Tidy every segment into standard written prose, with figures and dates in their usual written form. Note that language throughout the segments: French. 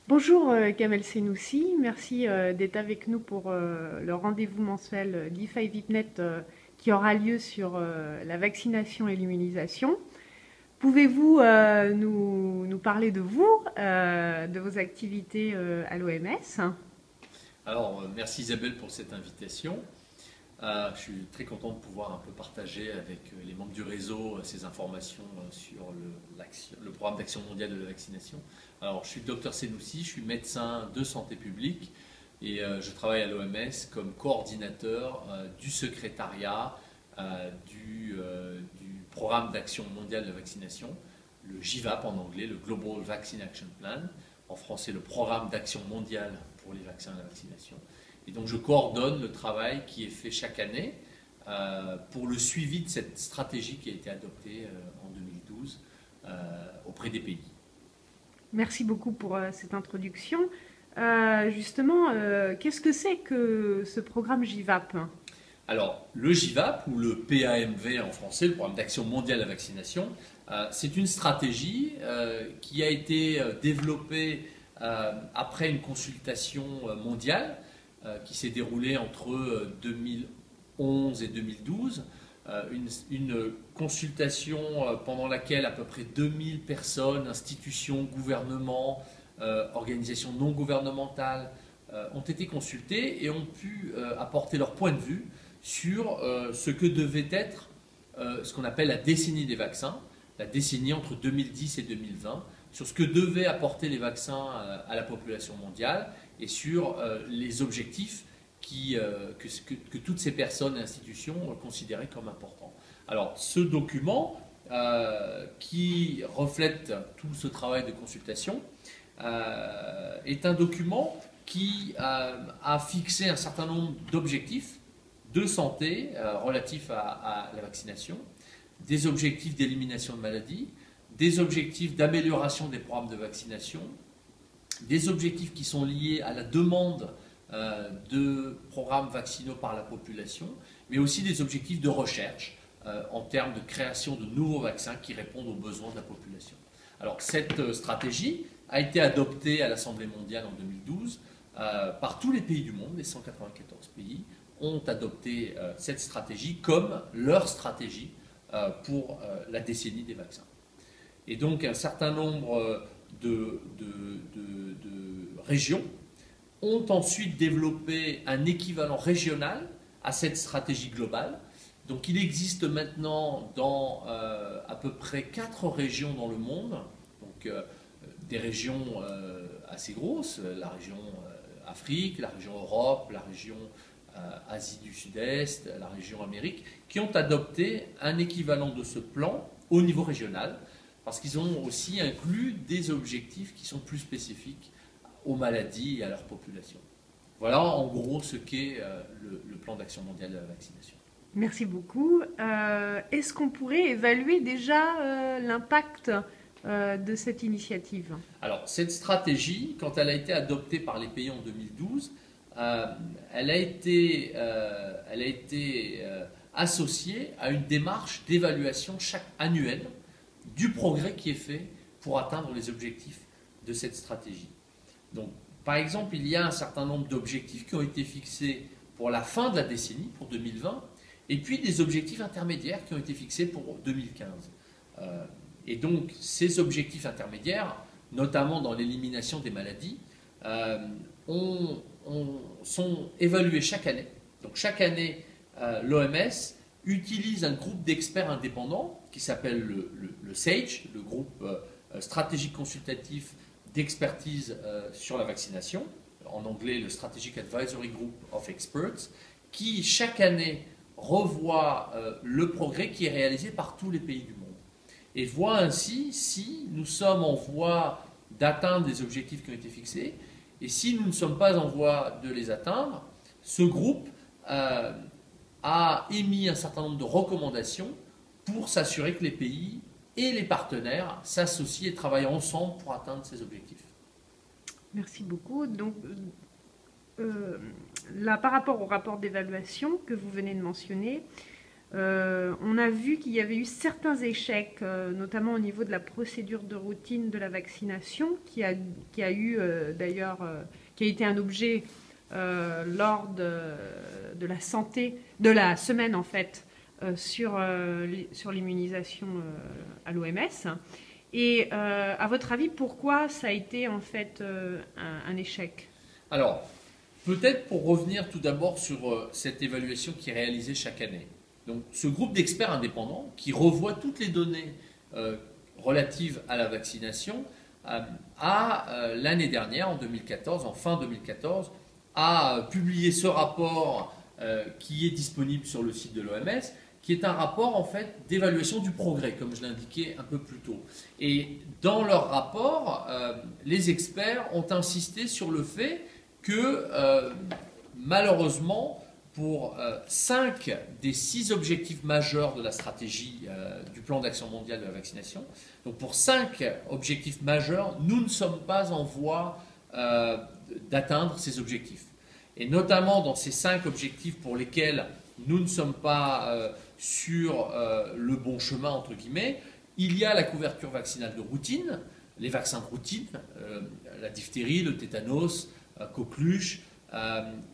Bonjour Kamel Senoussi, merci d'être avec nous pour le rendez-vous mensuel d'IFA et VIPNet qui aura lieu sur la vaccination et l'immunisation. Pouvez-vous nous parler de vous, de vos activités à l'OMS? Alors, merci Isabelle pour cette invitation. Je suis très content de pouvoir un peu partager avec les membres du réseau ces informations sur le programme d'action mondiale de la vaccination. Alors, je suis le docteur Senoussi, je suis médecin de santé publique et je travaille à l'OMS comme coordinateur du secrétariat du programme d'action mondiale de la vaccination, le GIVAP en anglais, le Global Vaccine Action Plan, en français le programme d'action mondiale pour les vaccins et la vaccination. Et donc je coordonne le travail qui est fait chaque année pour le suivi de cette stratégie qui a été adoptée en 2012 auprès des pays. Merci beaucoup pour cette introduction. Justement, qu'est-ce que c'est que ce programme GIVAP? Alors, le GIVAP, ou le PAMV en français, le programme d'action mondiale de la vaccination, c'est une stratégie qui a été développée après une consultation mondiale qui s'est déroulée entre 2011 et 2012. Une consultation pendant laquelle à peu près 2000 personnes, institutions, gouvernements, organisations non gouvernementales ont été consultées et ont pu apporter leur point de vue sur ce que devait être ce qu'on appelle la décennie des vaccins, la décennie entre 2010 et 2020, sur ce que devaient apporter les vaccins à la population mondiale et sur les objectifs que toutes ces personnes et institutions considéraient comme importants. Alors, ce document, qui reflète tout ce travail de consultation, est un document qui a fixé un certain nombre d'objectifs de santé relatifs à la vaccination, des objectifs d'élimination de maladies, des objectifs d'amélioration des programmes de vaccination, des objectifs qui sont liés à la demande de programmes vaccinaux par la population, mais aussi des objectifs de recherche en termes de création de nouveaux vaccins qui répondent aux besoins de la population. Alors cette stratégie a été adoptée à l'Assemblée mondiale en 2012 par tous les pays du monde, les 194 pays ont adopté cette stratégie comme leur stratégie pour la décennie des vaccins. Et donc un certain nombre de régions ont ensuite développé un équivalent régional à cette stratégie globale. Donc il existe maintenant dans à peu près 4 régions dans le monde, donc des régions assez grosses, la région Afrique, la région Europe, la région Asie du Sud-Est, la région Amérique, qui ont adopté un équivalent de ce plan au niveau régional, parce qu'ils ont aussi inclus des objectifs qui sont plus spécifiques aux maladies et à leur population. Voilà en gros ce qu'est le plan d'action mondiale de la vaccination. Merci beaucoup. Est-ce qu'on pourrait évaluer déjà l'impact de cette initiative? Alors, cette stratégie, quand elle a été adoptée par les pays en 2012, elle a été associée à une démarche d'évaluation annuelle du progrès qui est fait pour atteindre les objectifs de cette stratégie. Donc, par exemple, il y a un certain nombre d'objectifs qui ont été fixés pour la fin de la décennie, pour 2020, et puis des objectifs intermédiaires qui ont été fixés pour 2015. Et donc, ces objectifs intermédiaires, notamment dans l'élimination des maladies, sont évalués chaque année. Donc, chaque année, l'OMS utilise un groupe d'experts indépendants qui s'appelle le SAGE, le groupe stratégique consultatif d'expertise sur la vaccination, en anglais le Strategic Advisory Group of Experts, qui chaque année revoit le progrès qui est réalisé par tous les pays du monde et voit ainsi si nous sommes en voie d'atteindre des objectifs qui ont été fixés, et si nous ne sommes pas en voie de les atteindre, ce groupe a émis un certain nombre de recommandations pour s'assurer que les pays et les partenaires s'associent et travaillent ensemble pour atteindre ces objectifs. Merci beaucoup. Donc, là, par rapport au rapport d'évaluation que vous venez de mentionner, On a vu qu'il y avait eu certains échecs, notamment au niveau de la procédure de routine de la vaccination, qui a eu d'ailleurs, qui a été un objet lors de la santé, de la semaine en fait, sur l'immunisation à l'OMS. Et à votre avis, pourquoi ça a été en fait un échec? Alors, peut-être pour revenir tout d'abord sur cette évaluation qui est réalisée chaque année. Donc, ce groupe d'experts indépendants qui revoit toutes les données relatives à la vaccination a, l'année dernière, en 2014, en fin 2014, a publié ce rapport qui est disponible sur le site de l'OMS, qui est un rapport en fait d'évaluation du progrès, comme je l'indiquais un peu plus tôt. Et dans leur rapport, les experts ont insisté sur le fait que malheureusement, pour 5 des 6 objectifs majeurs de la stratégie du plan d'action mondiale de la vaccination, donc pour 5 objectifs majeurs, nous ne sommes pas en voie d'atteindre ces objectifs. Et notamment dans ces 5 objectifs pour lesquels nous ne sommes pas sur le bon chemin, entre guillemets, il y a la couverture vaccinale de routine, les vaccins de routine, la diphtérie, le tétanos, coqueluche.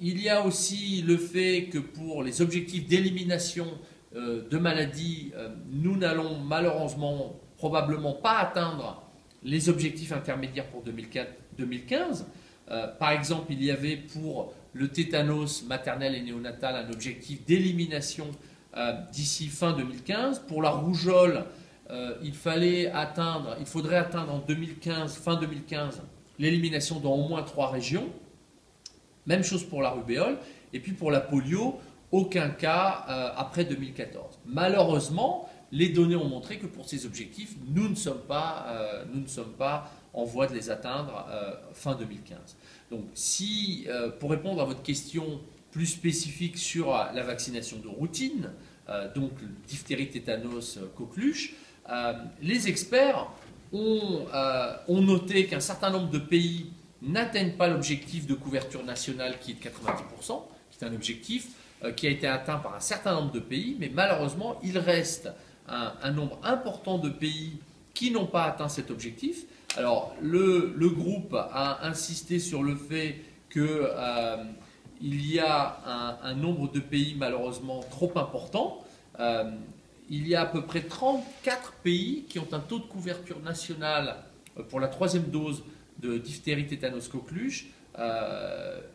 Il y a aussi le fait que pour les objectifs d'élimination de maladies, nous n'allons malheureusement probablement pas atteindre les objectifs intermédiaires pour 2004-2015. Par exemple, il y avait pour le tétanos maternel et néonatal un objectif d'élimination d'ici fin 2015. Pour la rougeole, il faudrait atteindre en 2015, fin 2015, l'élimination dans au moins 3 régions. Même chose pour la rubéole. Et puis pour la polio, aucun cas après 2014. Malheureusement, les données ont montré que pour ces objectifs, nous ne sommes pas en voie de les atteindre fin 2015. Donc si, pour répondre à votre question plus spécifique sur la vaccination de routine, donc diphtérie, tétanos, coqueluche, les experts ont noté qu'un certain nombre de pays n'atteignent pas l'objectif de couverture nationale qui est de 90%, qui est un objectif qui a été atteint par un certain nombre de pays, mais malheureusement, il reste un nombre important de pays qui n'ont pas atteint cet objectif. Alors, le groupe a insisté sur le fait qu'il y a un nombre de pays malheureusement trop important. Il y a à peu près 34 pays qui ont un taux de couverture nationale pour la 3e dose de diphtérie, tétanos, coqueluche.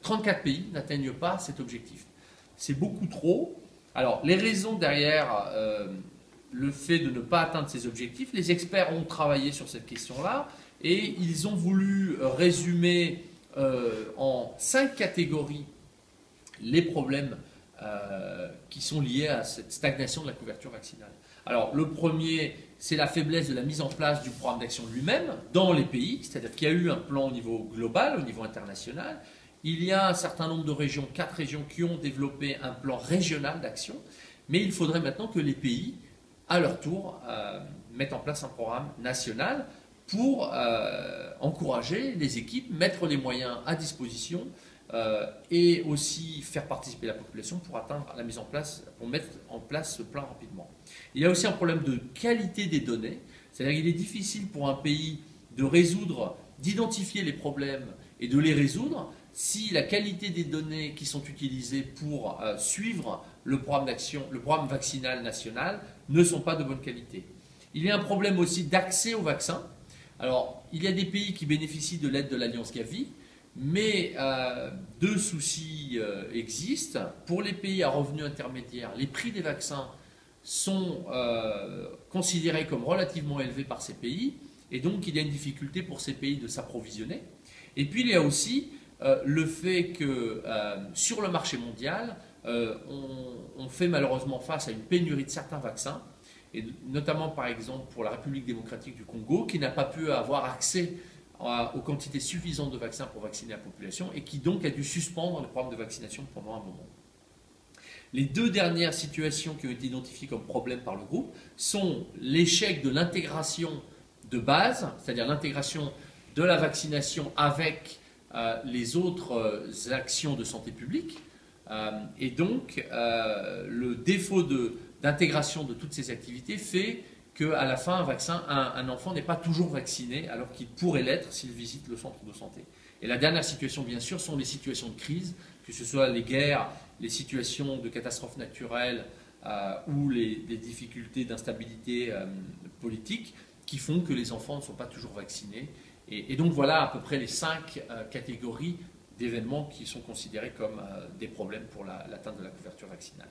34 pays n'atteignent pas cet objectif. C'est beaucoup trop. Alors, les raisons derrière le fait de ne pas atteindre ces objectifs, les experts ont travaillé sur cette question-là et ils ont voulu résumer en 5 catégories les problèmes qui sont liés à cette stagnation de la couverture vaccinale. Alors, le premier, c'est la faiblesse de la mise en place du programme d'action lui-même dans les pays, c'est-à-dire qu'il y a eu un plan au niveau global, au niveau international. Il y a un certain nombre de régions, 4 régions, qui ont développé un plan régional d'action, mais il faudrait maintenant que les pays, à leur tour, mettent en place un programme national pour encourager les équipes, mettre les moyens à disposition et aussi faire participer la population pour atteindre la mise en place, pour mettre en place ce plan rapidement. Il y a aussi un problème de qualité des données, c'est-à-dire qu'il est difficile pour un pays de résoudre, d'identifier les problèmes et de les résoudre si la qualité des données qui sont utilisées pour suivre le programme d'action, le programme vaccinal national ne sont pas de bonne qualité. Il y a un problème aussi d'accès aux vaccins. Alors, il y a des pays qui bénéficient de l'aide de l'Alliance Gavi, mais 2 soucis existent. Pour les pays à revenus intermédiaires, les prix des vaccins sont considérés comme relativement élevés par ces pays, et donc il y a une difficulté pour ces pays de s'approvisionner. Et puis il y a aussi le fait que sur le marché mondial, on fait malheureusement face à une pénurie de certains vaccins, et notamment par exemple pour la République démocratique du Congo, qui n'a pas pu avoir accès aux quantités suffisantes de vaccins pour vacciner la population et qui donc a dû suspendre le programme de vaccination pendant un moment. Les 2 dernières situations qui ont été identifiées comme problèmes par le groupe sont l'échec de l'intégration de base, c'est-à-dire l'intégration de la vaccination avec les autres actions de santé publique, et donc le défaut de d'intégration de toutes ces activités fait qu'à la fin, un enfant n'est pas toujours vacciné alors qu'il pourrait l'être s'il visite le centre de santé. Et la dernière situation, bien sûr, sont les situations de crise, que ce soit les guerres, les situations de catastrophes naturelles ou les difficultés d'instabilité politique qui font que les enfants ne sont pas toujours vaccinés. Et donc voilà à peu près les 5 catégories d'événements qui sont considérés comme des problèmes pour l'atteinte de la couverture vaccinale.